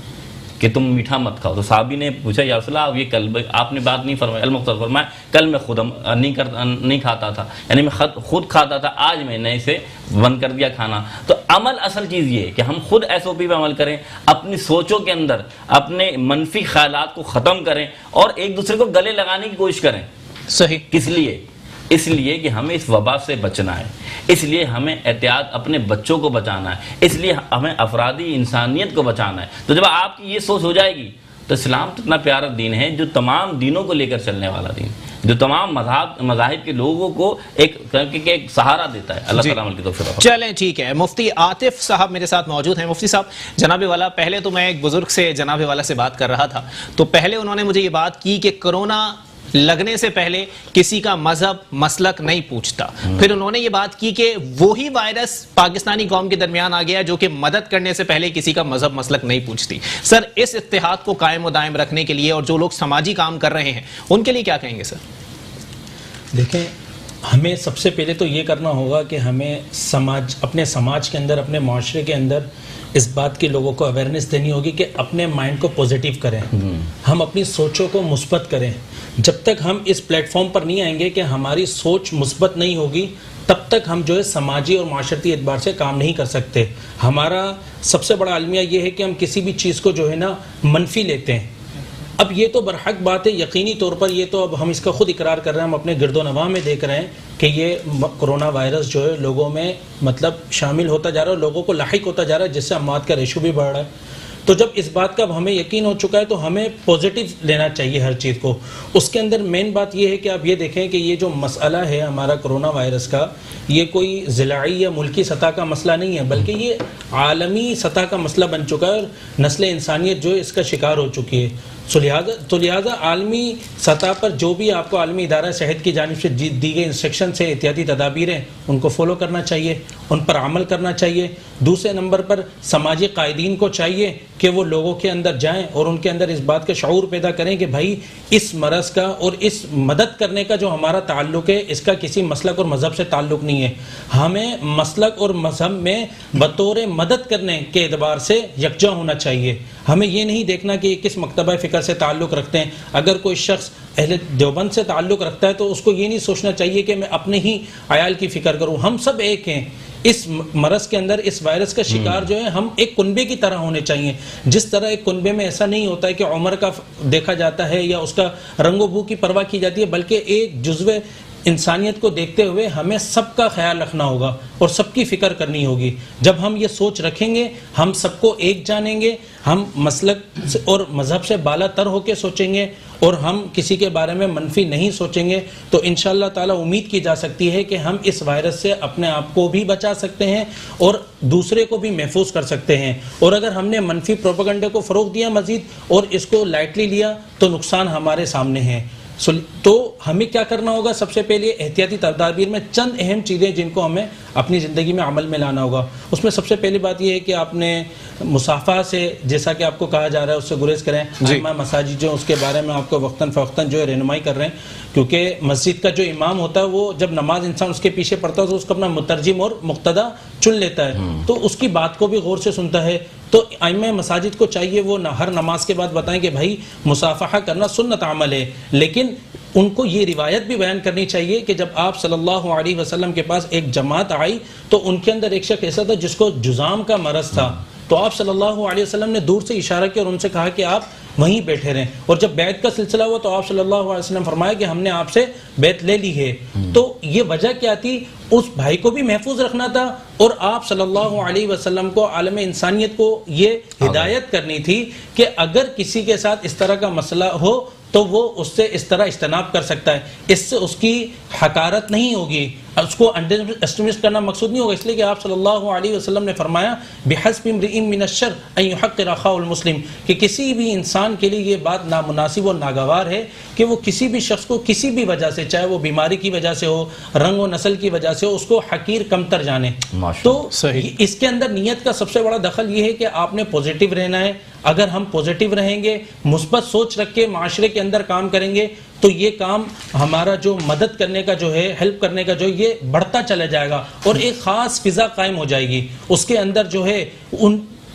کہ تم میٹھا مت کھاؤ. تو صحابی نے پوچھا یا رسول اللہ یہ کل آپ نے بات نہیں فرمائی, المختار فرمایا کل میں خود نہیں کھاتا تھا, یعنی میں خود کھاتا تھا, آج میں نے اسے بند کر دیا کھانا. تو عمل اصل چیز یہ ہے کہ ہم خود SOP پہ عمل کریں, اپنی سوچوں کے اندر اپنے منفی خیالات کو ختم کریں اور ایک دوسرے کو گلے لگانے کی کوشش کریں. صحیح. کس لیے؟ اس لیے کہ ہمیں اس وبا سے بچنا ہے, اس لیے ہمیں احتیاط اپنے بچوں کو بچانا ہے, اس لیے ہمیں افرادی انسانیت کو بچانا ہے. تو جب آپ کی یہ سوچ ہو جائے گی تو اسلام تو اتنا پیارا دین ہے جو تمام دینوں کو لے کر چلنے والا دین, جو تمام مذاہب کے لوگوں کو ایک سہارا دیتا ہے. اللہ تعالیٰ کی توفیق. چلیں ٹھیک ہے, مفتی عاطف صاحب میرے ساتھ موجود ہیں. مفتی صاحب, جناب والا, پہلے تو میں ایک بزرگ سے جناب والا سے بات کر رہا تھا, تو پہلے انہوں نے مجھے یہ بات کی کہ کرونا لگنے سے پہلے کسی کا مذہب مسلک نہیں پوچھتا. پھر انہوں نے یہ بات کی کہ وہی وائرس پاکستانی قوم کے درمیان آ گیا جو کہ مدد کرنے سے پہلے کسی کا مذہب مسلک نہیں پوچھتی. سر, اس اتحاد کو قائم و دائم رکھنے کے لیے اور جو لوگ سماجی کام کر رہے ہیں ان کے لیے کیا کہیں گے سر؟ دیکھیں, ہمیں سب سے پہلے تو یہ کرنا ہوگا کہ ہمیں اپنے سماج کے اندر, اپنے معاشرے کے اندر اس بات کے لوگوں کو اویئرنیس دینی ہوگی کہ اپنے مائنڈ کو پوزیٹیو کریں, ہم اپنی سوچوں کو مثبت کریں. جب تک ہم اس پلیٹ فارم پر نہیں آئیں گے کہ ہماری سوچ مثبت نہیں ہوگی, تب تک ہم جو ہے سماجی اور معاشرتی اعتبار سے کام نہیں کر سکتے. ہمارا سب سے بڑا المیہ یہ ہے کہ ہم کسی بھی چیز کو جو ہے نا منفی لیتے ہیں. اب یہ تو برحق بات ہے, یقینی طور پر یہ تو اب ہم اس کا خود اقرار کر رہے ہیں, ہم اپنے گرد و نواح میں دیکھ رہے ہیں کہ یہ کرونا وائرس جو ہے لوگوں میں مطلب شامل ہوتا جا رہا ہے, لوگوں کو لاحق ہوتا جا رہا ہے, جس سے اموات کا ریشو بھی بڑھ رہا ہے. تو جب اس بات کا ہمیں یقین ہو چکا ہے تو ہمیں پوزیٹیو لینا چاہیے ہر چیز کو. اس کے اندر مین بات یہ ہے کہ آپ یہ دیکھیں کہ یہ جو مسئلہ ہے ہمارا کرونا وائرس کا, یہ کوئی ضلعی یا ملکی سطح کا مسئلہ نہیں ہے, بلکہ یہ عالمی سطح کا مسئلہ بن چکا ہے اور نسل انسانیت جو ہے اس کا شکار ہو چکی ہے. تو لہٰذا عالمی سطح پر جو بھی آپ کو عالمی ادارہ صحت کی جانب سے دی گئی انسٹرکشن سے احتیاطی تدابیر ہیں ان کو فالو کرنا چاہیے, ان پر عمل کرنا چاہیے. دوسرے نمبر پر سماجی قائدین کو چاہیے کہ وہ لوگوں کے اندر جائیں اور ان کے اندر اس بات کا شعور پیدا کریں کہ بھائی اس مرض کا اور اس مدد کرنے کا جو ہمارا تعلق ہے اس کا کسی مسلک اور مذہب سے تعلق نہیں ہے. ہمیں مسلک اور مذہب میں بطور مدد کرنے کے اعتبار سے یکجا ہونا چاہیے. ہمیں یہ نہیں دیکھنا کہ کس مکتبہ فکر سے تعلق رکھتے ہیں. اگر کوئی شخص اہل دیوبند سے تعلق رکھتا ہے تو اس کو یہ نہیں سوچنا چاہیے کہ میں اپنے ہی عیال کی فکر کروں. ہم سب ایک ہیں اس مرض کے اندر, اس وائرس کا شکار جو ہے ہم ایک کنبے کی طرح ہونے چاہیے. جس طرح ایک کنبے میں ایسا نہیں ہوتا ہے کہ عمر کا دیکھا جاتا ہے یا اس کا رنگ و بو کی پرواہ کی جاتی ہے, بلکہ ایک جزو انسانیت کو دیکھتے ہوئے ہمیں سب کا خیال رکھنا ہوگا اور سب کی فکر کرنی ہوگی. جب ہم یہ سوچ رکھیں گے ہم سب کو ایک جانیں گے, ہم مسلک اور مذہب سے بالا تر ہو کے سوچیں گے اور ہم کسی کے بارے میں منفی نہیں سوچیں گے تو انشاءاللہ تعالی امید کی جا سکتی ہے کہ ہم اس وائرس سے اپنے آپ کو بھی بچا سکتے ہیں اور دوسرے کو بھی محفوظ کر سکتے ہیں. اور اگر ہم نے منفی پروپیگنڈے کو فروغ دیا مزید اور اس کو لائٹلی لیا تو نقصان ہمارے سامنے ہے. تو ہمیں کیا کرنا ہوگا؟ سب سے پہلے احتیاطی تدابیر میں چند اہم چیزیں جن کو ہمیں اپنی زندگی میں عمل میں لانا ہوگا. اس میں سب سے پہلی بات یہ ہے کہ آپ نے مصافحہ سے جیسا کہ آپ کو کہا جا رہا ہے اس سے گریز کریں. ائمہ مساجد جو اس کے بارے میں آپ کو وقتاً فوقتاً جو ہے رہنمائی کر رہے ہیں، کیونکہ مسجد کا جو امام ہوتا ہے وہ جب نماز انسان اس کے پیچھے پڑھتا ہے تو اس کو اپنا مترجم اور مقتدا چن لیتا ہے، تو اس کی بات کو بھی غور سے سنتا ہے. تو ائمہ مساجد کو چاہیے وہ ہر نماز کے بعد بتائیں کہ بھائی مصافحہ کرنا سنت عمل ہے، لیکن ان کو یہ روایت بھی بیان کرنی چاہیے کہ جب آپ صلی اللہ علیہ وسلم کے پاس ایک جماعت آئی تو ان کے اندر ایک شخص ایسا تھا جس کو جذام کا مرض تھا، تو آپ صلی اللہ علیہ وسلم نے دور سے اشارہ کیا اور ان سے کہا کہ آپ وہیں بیٹھے رہیں. اور جب بیعت کا سلسلہ ہوا تو آپ صلی اللہ علیہ وسلم فرمایا کہ ہم نے آپ سے بیعت لے لی ہے. تو یہ وجہ کیا تھی؟ اس بھائی کو بھی محفوظ رکھنا تھا اور آپ صلی اللہ علیہ وسلم کو، عالم انسانیت کو یہ ہدایت کرنی تھی کہ اگر کسی کے ساتھ اس طرح کا مسئلہ ہو تو وہ اس سے اس طرح اجتناب کر سکتا ہے. اس سے اس کی حقارت نہیں ہوگی، اس کو انڈر اسٹیمیٹ کرنا مقصود نہیں ہوگا، اس لیے کہ آپ صلی اللہ علیہ وسلم نے فرمایا بحسب امرئ من الشر ان يحقر اخاه المسلم، کہ کسی بھی انسان کے لیے یہ بات نامناسب اور ناگوار ہے کہ وہ کسی بھی شخص کو کسی بھی وجہ سے، چاہے وہ بیماری کی وجہ سے ہو، رنگ و نسل کی وجہ سے ہو، اس کو حقیر کمتر جانے. تو اس کے اندر نیت کا سب سے بڑا دخل یہ ہے کہ آپ نے پوزیٹیو رہنا ہے. اگر ہم پوزیٹیو رہیں گے، مثبت سوچ رکھ کے معاشرے کے اندر کام کریں گے تو یہ کام ہمارا جو مدد کرنے کا جو ہے، ہیلپ کرنے کا جو یہ بڑھتا چلا جائے گا اور ایک خاص فضا قائم ہو جائے گی. اس کے اندر جو ہے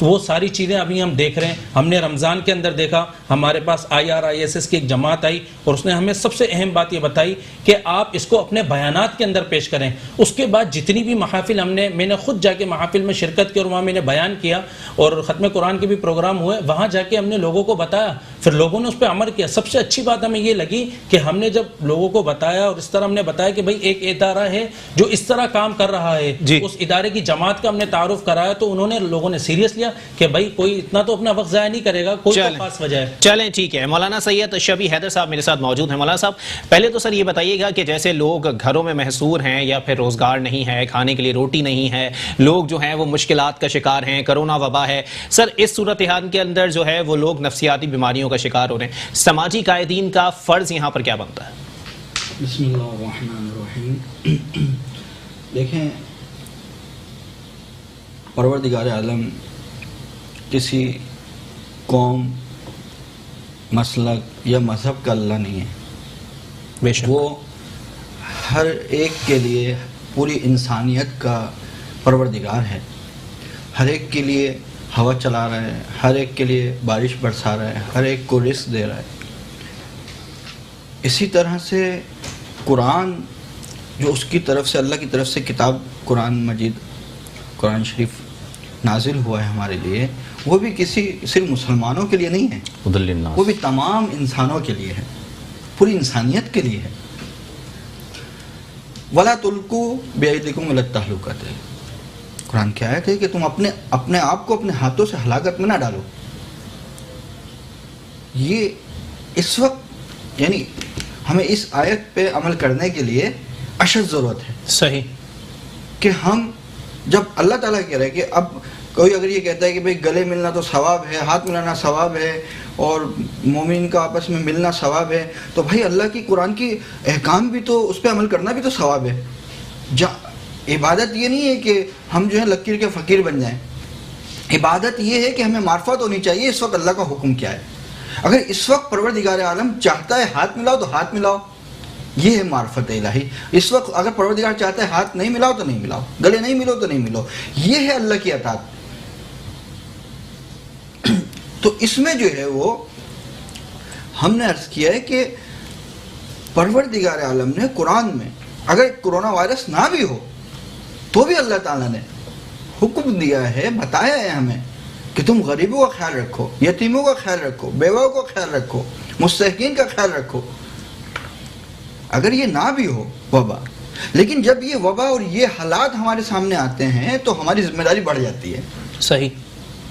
وہ ساری چیزیں ابھی ہم دیکھ رہے ہیں. ہم نے رمضان کے اندر دیکھا ہمارے پاس IRISS کی ایک جماعت آئی اور اس نے ہمیں سب سے اہم بات یہ بتائی کہ آپ اس کو اپنے بیانات کے اندر پیش کریں. اس کے بعد جتنی بھی محافل میں نے خود جا کے محافل میں شرکت کی اور وہاں میں نے بیان کیا اور ختم قرآن کے بھی پروگرام ہوئے، وہاں جا کے ہم نے لوگوں کو بتایا، پھر لوگوں نے اس پہ عمل کیا. سب سے اچھی بات ہمیں یہ لگی کہ ہم نے جب لوگوں کو بتایا اور اس طرح ہم نے بتایا کہ بھائی ایک ادارہ ہے جو اس طرح کام کر رہا ہے، اس ادارے کی جماعت کا ہم نے تعارف کرایا تو انہوں نے، لوگوں نے سیریس لیا کہ بھائی کوئی اتنا تو اپنا وقت ضائع نہیں کرے گا، کوئی تو خاص وجہ ہے. چلیں ٹھیک ہے. مولانا سید شبی حیدر صاحب میرے ساتھ موجود ہیں. مولانا صاحب پہلے تو سر یہ بتائیے گا کہ جیسے لوگ گھروں میں محصور ہیں یا پھر روزگار نہیں ہے، کھانے کے لیے روٹی نہیں ہے، لوگ جو ہیں وہ مشکلات کا شکار ہیں، کرونا وبا ہے، سر اس صورتحال کے اندر جو ہے وہ لوگ نفسیاتی بیماریوں کا شکار ہو رہے ہیں، سماجی قائدین کا فرض یہاں پر کیا بنتا ہے؟ بسم اللہ الرحمن الرحیم. دیکھیں، پروردگار عالم کسی قوم، مسلک یا مذہب کا اللہ نہیں ہے. بے شک وہ ہر ایک کے لیے پوری انسانیت کا پروردگار ہے. ہر ایک کے لیے ہوا چلا رہا ہے، ہر ایک کے لیے بارش برسا رہا ہے، ہر ایک کو رزق دے رہا ہے. اسی طرح سے قرآن جو اس کی طرف سے، اللہ کی طرف سے کتاب قرآن مجید، قرآن شریف نازل ہوا ہے ہمارے لیے، وہ بھی کسی صرف مسلمانوں کے لیے نہیں ہے، وہ بھی تمام انسانوں کے لیے ہے، پوری انسانیت کے لیے ہے. وَلَا تُلْقُوا بِأَيْدِيكُمْ إِلَى التَّهْلُكَةِ، قرآن کی آیت ہے کہ تم اپنے آپ کو اپنے ہاتھوں سے ہلاکت میں نہ ڈالو. یہ اس وقت یعنی ہمیں اس آیت پہ عمل کرنے کے لیے اشد ضرورت ہے. صحیح کہ ہم جب اللہ تعالیٰ کہہ رہے ہیں کہ اب کوئی اگر یہ کہتا ہے کہ بھئی گلے ملنا تو ثواب ہے، ہاتھ ملانا ثواب ہے اور مومن کا آپس میں ملنا ثواب ہے، تو بھائی اللہ کی قرآن کی احکام بھی تو، اس پہ عمل کرنا بھی تو ثواب ہے. عبادت یہ نہیں ہے کہ ہم جو ہے لکیر کے فقیر بن جائیں. عبادت یہ ہے کہ ہمیں معرفت ہونی چاہیے اس وقت اللہ کا حکم کیا ہے. اگر اس وقت پروردگار عالم چاہتا ہے ہاتھ ملاؤ تو ہاتھ ملاؤ، یہ ہے معرفت الہی. اس وقت اگر پروردگار چاہتا ہے ہاتھ نہیں ملاؤ تو نہیں ملاؤ، گلے نہیں ملو تو نہیں ملو، یہ ہے اللہ کی اطاعت. تو اس میں جو ہے وہ ہم نے عرض کیا ہے کہ پروردگار عالم نے قرآن میں اگر کرونا وائرس نہ بھی ہو تو بھی اللہ تعالیٰ نے حکم دیا ہے، بتایا ہے ہمیں کہ تم غریبوں کا خیال رکھو، یتیموں کا خیال رکھو، بیواؤں کا خیال رکھو، مستحقین کا خیال رکھو. اگر یہ نہ بھی ہو وبا، لیکن جب یہ وبا اور یہ حالات ہمارے سامنے آتے ہیں تو ہماری ذمہ داری بڑھ جاتی ہے. صحیح.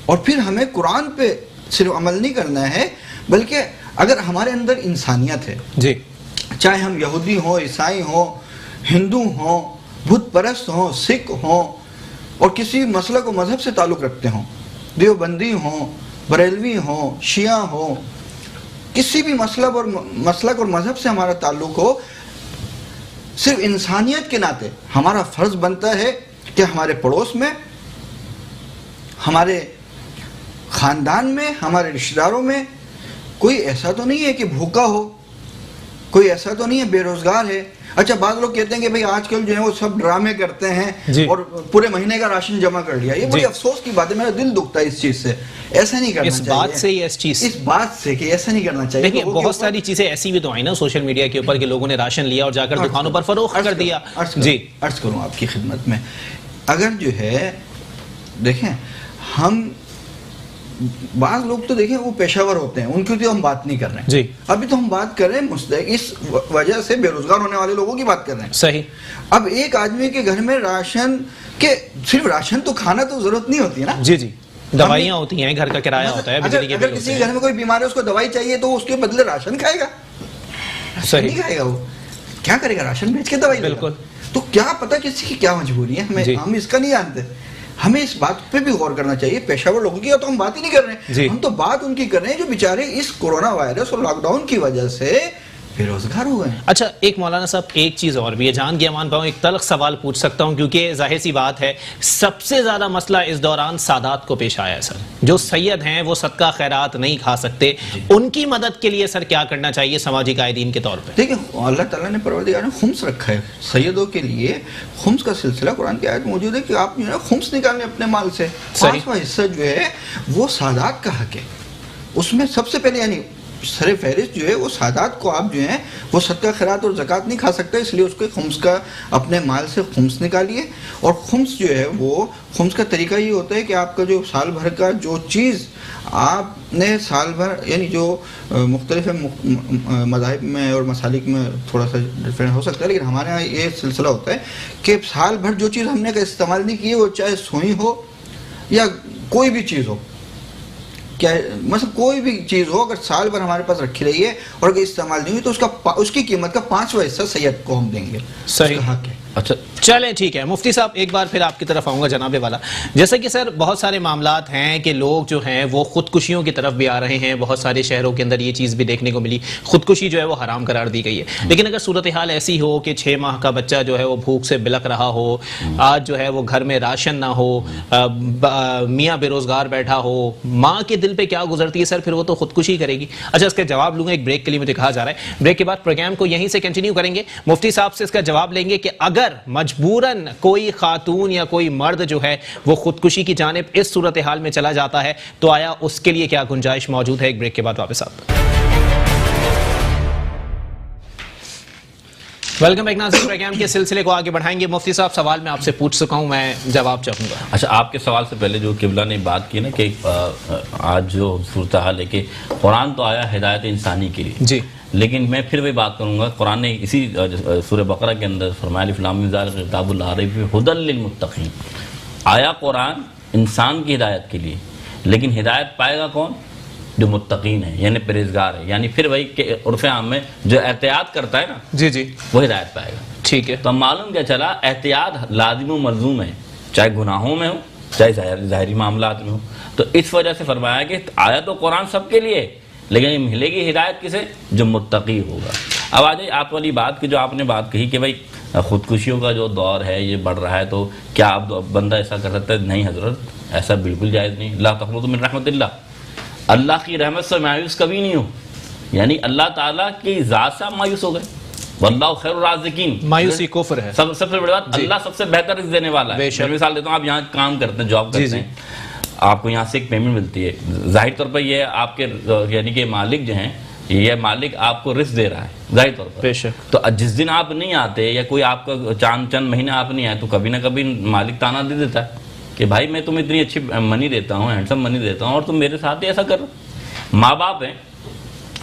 اور پھر ہمیں قرآن پہ صرف عمل نہیں کرنا ہے بلکہ اگر ہمارے اندر انسانیت ہے، جی، چاہے ہم یہودی ہوں، عیسائی ہوں، ہندو ہوں، بت پرست ہوں، سکھ ہوں، اور کسی مسلک و مذہب سے تعلق رکھتے ہوں، دیوبندی ہوں، بریلوی ہوں، شیعہ ہوں، کسی بھی مسلک اور مذہب سے ہمارا تعلق ہو، صرف انسانیت کے ناطے ہمارا فرض بنتا ہے کہ ہمارے پڑوس میں، ہمارے خاندان میں، ہمارے رشتہ داروں میں کوئی ایسا تو نہیں ہے کہ بھوکا ہو، کوئی ایسا تو نہیں ہے بے روزگار ہے۔ اچھا، بعض لوگ کہتے ہیں کہ بھئی آج کل جو ہے وہ سب ڈرامے کرتے ہیں اور پورے مہینے کا راشن جمع کر لیا۔ یہ بڑی افسوس کی بات ہے، میرا دل دکھتا ہے اس چیز سے۔ ایسا نہیں کرنا چاہیے، اس بات سے یا اس بات سے کہ ایسا نہیں کرنا چاہیے۔ دیکھیں بہت ساری چیزیں ایسی بھی تو آئی نا سوشل میڈیا کے اوپر کہ لوگوں نے راشن لیا اور جا کر دکانوں پر فروخت کر دیا۔ جی، عرض کروں آپ کی خدمت میں، اگر جو ہے دیکھیں ہم بعض لوگ تو دیکھیں وہ پیشہ ور ہوتے ہیں، ان کی تو ہم بات نہیں کر رہے ہیں جی، ابھی تو ہم بات کر رہے ہیں مستحق اس وجہ سے بے روزگار ہونے والے لوگوں کی بات کر رہے ہیں۔ صحیح۔ اب ایک آدمی کے گھر میں راشن کے صرف راشن تو کھانا تو ضرورت نہیں ہوتی ہے نا، جی جی، دوائیاں ہوتی ہیں، گھر کا کرایہ ہوتا ہے، بجلی کے بل اگر کسی گھر میں کوئی بیمار ہے اس کو دوائی چاہیے تو اس کے بدلے راشن کھائے گا؟ صحیح نہیں کھائے گا، وہ کیا کرے گا؟ راشن بیچ کے دوائی لے گا۔ بالکل۔ تو کیا پتہ کسی کی کیا مجبوری ہے، ہم اس کا نہیں جانتے۔ ہمیں اس بات پہ بھی غور کرنا چاہیے، پیشہ ور لوگوں کی تو ہم بات ہی نہیں کر رہے ہیں، ہم تو بات ان کی کر رہے ہیں جو بیچارے اس کورونا وائرس اور لاک ڈاؤن کی وجہ سے بے روزگار ہو گئے ہیں۔ اچھا ایک مولانا صاحب ایک چیز اور بھی ہے، جان گیا مان پاؤں ایک تلخ سوال پوچھ سکتا ہوں کیونکہ ظاہر سی بات ہے سب سے زیادہ مسئلہ اس دوران سادات کو پیش آیا ہے سر، جو سید ہیں وہ صدقہ خیرات نہیں کھا سکتے، ان کی مدد کے لیے سر کیا کرنا چاہیے سماجی قائدین کے طور پہ؟ دیکھیں اللہ تعالیٰ نے پروردگار نے خمس رکھا ہے سیدوں کے لیے، خمس کا سلسلہ قرآن کی آیت موجود ہے کہ آپ جو ہے خمس نکالیں اپنے مال سے، 5واں حصہ جو ہے وہ سادات کا حق ہے، اس میں سب سے پہلے یعنی سر فہرست جو ہے وہ سادات کو آپ جو ہیں وہ صدقہ خیرات اور زکوٰۃ نہیں کھا سکتے، اس لیے اس کے خمس کا اپنے مال سے خمس نکالیے۔ اور خمس جو ہے وہ خمس کا طریقہ یہ ہوتا ہے کہ آپ کا جو سال بھر کا جو چیز آپ نے سال بھر یعنی جو مختلف مذاہب میں اور مسالک میں تھوڑا سا ڈفرینٹ ہو سکتا ہے، لیکن ہمارے یہاں یہ سلسلہ ہوتا ہے کہ سال بھر جو چیز ہم نے استعمال نہیں کی ہے، وہ چاہے سوئی ہو یا کوئی بھی چیز ہو، مثلا کوئی بھی چیز ہو، اگر سال بھر ہمارے پاس رکھی رہی ہے اور اگر استعمال نہیں ہوئی تو اس کی قیمت کا 5واں حصہ سید کو ہم دیں گے۔ صحیح۔ حق ہے۔ اچھا چلیں ٹھیک ہے، مفتی صاحب ایک بار پھر آپ کی طرف آؤں گا جناب والا، جیسے کہ سر بہت سارے معاملات ہیں کہ لوگ جو ہیں وہ خودکشیوں کی طرف بھی آ رہے ہیں، بہت سارے شہروں کے اندر یہ چیز بھی دیکھنے کو ملی، خودکشی جو ہے وہ حرام قرار دی گئی ہے، لیکن اگر صورتحال ایسی ہو کہ 6 ماہ کا بچہ جو ہے وہ بھوک سے بلک رہا ہو، آج جو ہے وہ گھر میں راشن نہ ہو، میاں بے روزگار بیٹھا ہو، ماں کے دل پہ کیا گزرتی ہے سر؟ پھر وہ تو خودکشی کرے گی۔ اچھا اس کا جواب لوں گا ایک بریک کے لیے، مجھے کہا جا رہا ہے بریک کے بعد پروگرام کو یہیں سے کنٹینیو کریں گے، مفتی صاحب سے اس کا جواب لیں گے کہ اگر مجبوراً کوئی خاتون یا کوئی مرد جو ہے وہ خودکشی کی جانب اس صورتحال میں چلا جاتا ہے تو آیا اس کے لیے کیا گنجائش موجود ہے؟ ایک بریک کے بعد واپس آتے ہیں۔ ویلکم بیک ناظرین، پروگرام کے سلسلے کو آگے بڑھائیں گے۔ مفتی صاحب سوال میں آپ سے پوچھ سکا ہوں، میں جواب چاہوں گا۔ اچھا آپ کے سوال سے پہلے جو قبلہ نے بات کی نا کہ آج جو صورتحال ہے کہ قرآن تو آیا ہدایت انسانی کے لیے، جی، لیکن میں پھر وہی بات کروں گا، قرآن نے اسی سورہ بقرہ کے اندر فرمایا الف لام میم ذالک الکتاب لا ریب فیہ ہدی للمتقین، آیا قرآن انسان کی ہدایت کے لیے، لیکن ہدایت پائے گا کون؟ جو متقین ہے یعنی پرہیزگار ہے، یعنی پھر وہی کہ عرف عام میں جو احتیاط کرتا ہے نا جی جی وہ ہدایت پائے گا۔ ٹھیک ہے، تو اب معلوم کیا چلا، احتیاط لازم و ملزوم ہے، چاہے گناہوں میں ہو چاہے ظاہری معاملات میں ہو، تو اس وجہ سے فرمایا کہ آیا تو قرآن سب کے لیے، لیکن ملے گی ہدایت کسے؟ جو متقی ہوگا۔ اب آ جائیے آپ والی بات کی جو آپ نے بات کہی کہ بھائی خودکشیوں کا جو دور ہے یہ بڑھ رہا ہے، تو کیا اب بندہ ایسا کر سکتا ہے؟ نہیں حضرت، ایسا بالکل جائز نہیں۔ لا تقنطوا من رحمت اللہ، اللہ کی رحمت سے مایوس کبھی نہیں ہو، یعنی اللہ تعالیٰ کی ذات سے آپ مایوس ہو گئے، واللہ خیر الرازقین، مایوسی کفر ہے۔ سب سے بڑی بات اللہ سب سے بہتر رزق دینے والا ہے۔ میں مثال دیتا ہوں، آپ یہاں کام کرتے ہیں، جاب کرتے ہیں، آپ کو یہاں سے ایک پیمنٹ ملتی ہے، ظاہر طور پر یہ آپ کے یعنی کہ مالک جو ہیں، یہ مالک آپ کو رزق دے رہا ہے ظاہر طور پر، تو جس دن آپ نہیں آتے یا کوئی آپ کا چند مہینے آپ نہیں آئے تو کبھی نہ کبھی مالک تانا دے دیتا ہے کہ بھائی میں تمہیں اتنی اچھی منی دیتا ہوں، ہینڈسم منی دیتا ہوں، اور تم میرے ساتھ ہی ایسا کر رہے۔ ماں باپ ہیں،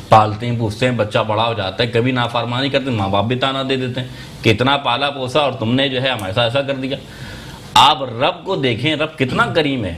پالتے ہیں پوچھتے ہیں، بچہ بڑا ہو جاتا ہے، کبھی نافرمانی کرتے، ماں باپ بھی تانا دے دیتے ہیں کہ اتنا پالا پوسا اور تم نے جو ہے ہمارے ساتھ ایسا کر دیا۔ آپ رب کو دیکھیں، رب کتنا کریم ہے،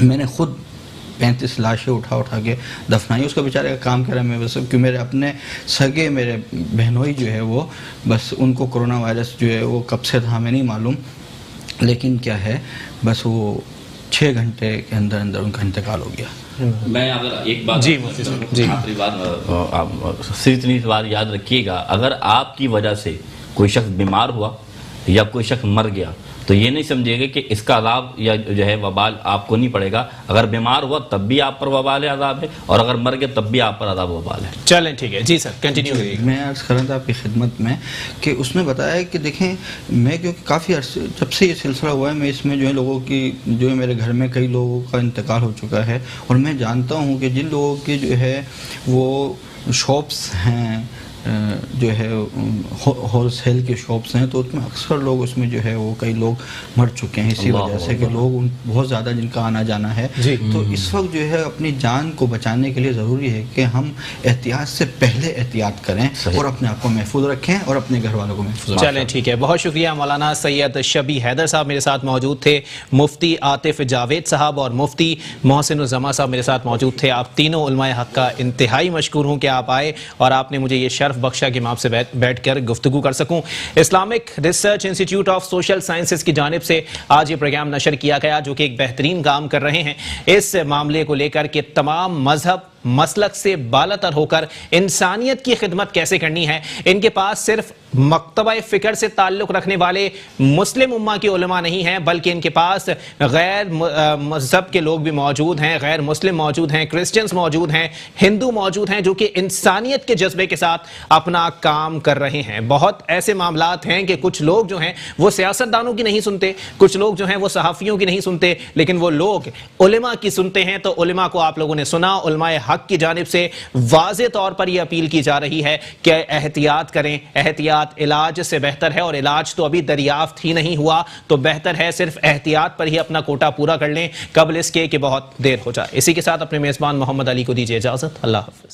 میں نے خود 35 لاشیں اٹھا کے دفنائی. اس کا بیچارے کا کام کرا میں بس کہ میرے اپنے سگے میرے بہنوئی جو ہے وہ بس ان کو کرونا وائرس جو ہے وہ کب سے تھا ہمیں نہیں معلوم, لیکن کیا ہے بس وہ 6 گھنٹے کے اندر ان کا انتقال ہو گیا. میں اگر ایک بات جی آخری بات صرف اتنی بات یاد رکھیے گا, اگر آپ کی وجہ سے کوئی شخص بیمار ہوا یا کوئی شخص مر گیا تو یہ نہیں سمجھے گا کہ اس کا عذاب یا جو ہے وبال آپ کو نہیں پڑے گا. اگر بیمار ہوا تب بھی آپ پر وبال عذاب ہے, اور اگر مر گیا تب بھی آپ پر عذاب وبال ہے. چلیں ٹھیک ہے, جی سر کنٹینیو کریے. میں عرض کر رہا تھا آپ کی خدمت میں کہ اس میں بتایا کہ دیکھیں میں کیونکہ کافی عرصے جب سے یہ سلسلہ ہوا ہے میں اس میں جو ہے لوگوں کی جو ہے میرے گھر میں کئی لوگوں کا انتقال ہو چکا ہے, اور میں جانتا ہوں کہ جن لوگوں کی جو ہے وہ شاپس ہیں جو ہے ہول سیل کے شاپس ہیں, تو اس میں اکثر لوگ اس میں جو ہے وہ کئی لوگ مر چکے ہیں اسی وجہ سے کہ لوگ بہت زیادہ جن کا آنا جانا ہے. تو اس وقت جو ہے اپنی جان کو بچانے کے لیے ضروری ہے کہ ہم احتیاط سے پہلے احتیاط کریں اور اپنے آپ کو محفوظ رکھیں اور اپنے گھر والوں کو محفوظ رکھیں. چلیں ٹھیک ہے, بہت شکریہ. مولانا سید شبی حیدر صاحب میرے ساتھ موجود تھے, مفتی عاطف جاوید صاحب اور مفتی محسن الزما صاحب میرے ساتھ موجود تھے. آپ تینوں علماء حق کا انتہائی مشکور ہوں کہ آپ آئے اور آپ نے مجھے یہ شرف بخشا کہ میں آپ سے بیٹھ کر گفتگو کر سکوں. Islamic research institute of social sciences کی جانب سے آج یہ پروگرام نشر کیا گیا, جو کہ ایک بہترین کام کر رہے ہیں اس معاملے کو لے کر کہ تمام مذہب مسلک سے بالاتر ہو کر انسانیت کی خدمت کیسے کرنی ہے. ان کے پاس صرف مکتبہ فکر سے تعلق رکھنے والے مسلم امہ کے علماء نہیں ہیں, بلکہ ان کے پاس غیر مذہب کے لوگ بھی موجود ہیں, غیر مسلم موجود ہیں, کرسچنز موجود ہیں, ہندو موجود ہیں, جو کہ انسانیت کے جذبے کے ساتھ اپنا کام کر رہے ہیں. بہت ایسے معاملات ہیں کہ کچھ لوگ جو ہیں وہ سیاستدانوں کی نہیں سنتے, کچھ لوگ جو ہیں وہ صحافیوں کی نہیں سنتے, لیکن وہ لوگ علماء کی سنتے ہیں. تو علماء کو آپ لوگوں نے سنا, علماء حق کی جانب سے واضح طور پر یہ اپیل کی جا رہی ہے کہ احتیاط کریں. احتیاط علاج سے بہتر ہے, اور علاج تو ابھی دریافت ہی نہیں ہوا, تو بہتر ہے صرف احتیاط پر ہی اپنا کوٹا پورا کر لیں قبل اس کے کہ بہت دیر ہو جائے. اسی کے ساتھ اپنے میزبان محمد علی کو دیجیے اجازت. اللہ حافظ.